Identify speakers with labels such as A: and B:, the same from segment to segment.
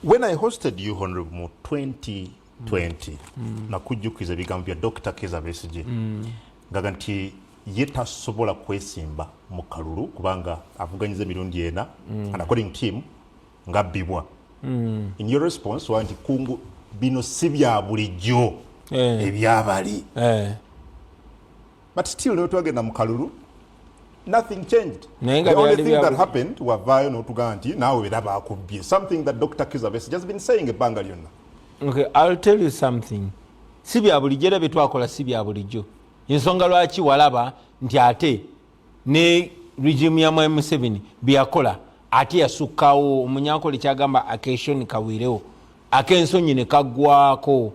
A: When I hosted you Honorable mu 2020 nakujjukiza ebigambo bya Dr. Kizza Besigye ngaga nti ye tasobola kwesimba mu kalulu kubanga avuganyiza emirundi ena and according to him ngabbibwa. In your response wanti kungu bino si bya bulijjo ebyabali. But still no twagenda mu kalulu, nothing changed. The only thing that happened wavayo n'otugaa nti naawe biraba akubbye, something that Dr. Kizza Besigye has been saying ebbanga lyonna.
B: Okay, I'll tell you something. Si bya bulijjo era betwakola si bya bulijjo. Ensonga lwaki walaba nti ate ne regime ya M7 byakola ate yasukkawo omunyankole kyagamba acation kawirewo akensonyi ne kaggwako.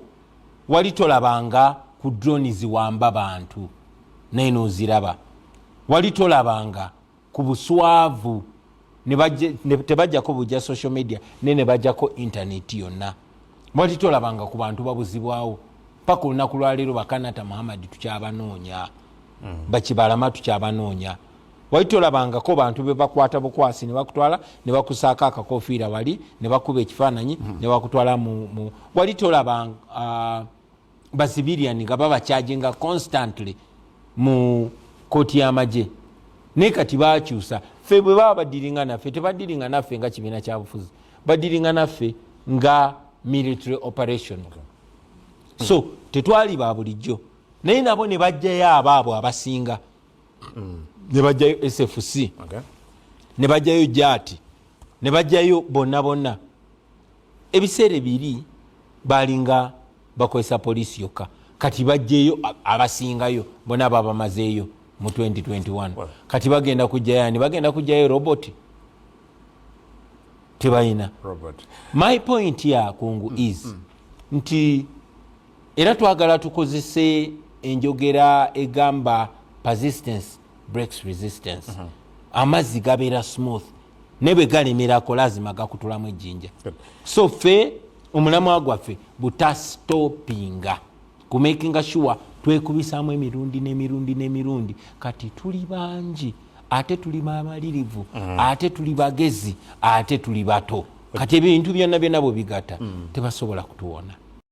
B: Wali tolabanga ku drone ziwamba bantu naye n'oziraba. Wali tolabanga ku buswavu tebajjako bujja social media ne bajjako internet yonna. Wali tolabanga ku bantu babuzibwawo paka olunaku lwaleero bakanata Muhammad tukyabanoonya bakibalama tukyabanoonya. Wali tolabangako bantu be bakwata bukwasi ne bakutwala ne bakusaaka akakofiira wali ne bakuba ekifaananyi ne bakutwala mu wali tolabanga basibirian nga babacharginga constantly mu kooti y'amagye naye kati baakyusa. Ffe bwe baba badiringa naffe tebadiringa naffe nga kibiina kyabufuzi, badiringa naffe nga military operation. So tetwali ba bulijjo naye nabo ne bajjayo abaabo abasinga ne bajjayo SFC ne bajjayo Jati ne bajjayo bonna ebiseera biri balinga bakozesa poliisi yokka kati bajjeyo abasingayo bonna babamazeeyo mu 2021 kati bagenda kujjayo robot tebayina robot. My point here kungu is nti era twagala tukozese enjogera egamba persistence breaks resistance. Amazzi gabeera smooth nebe galemerako lazima gakutulamu ejjinja. So fe omulamwa gwaffe butastopinga kumakinga sure twekubisaamu emirundi kati tuli bangi ate tuli bamalirivu ate tuli bagezi ate tuli bato kati ebintu byonna bwe bigata tebasobola kutuwona.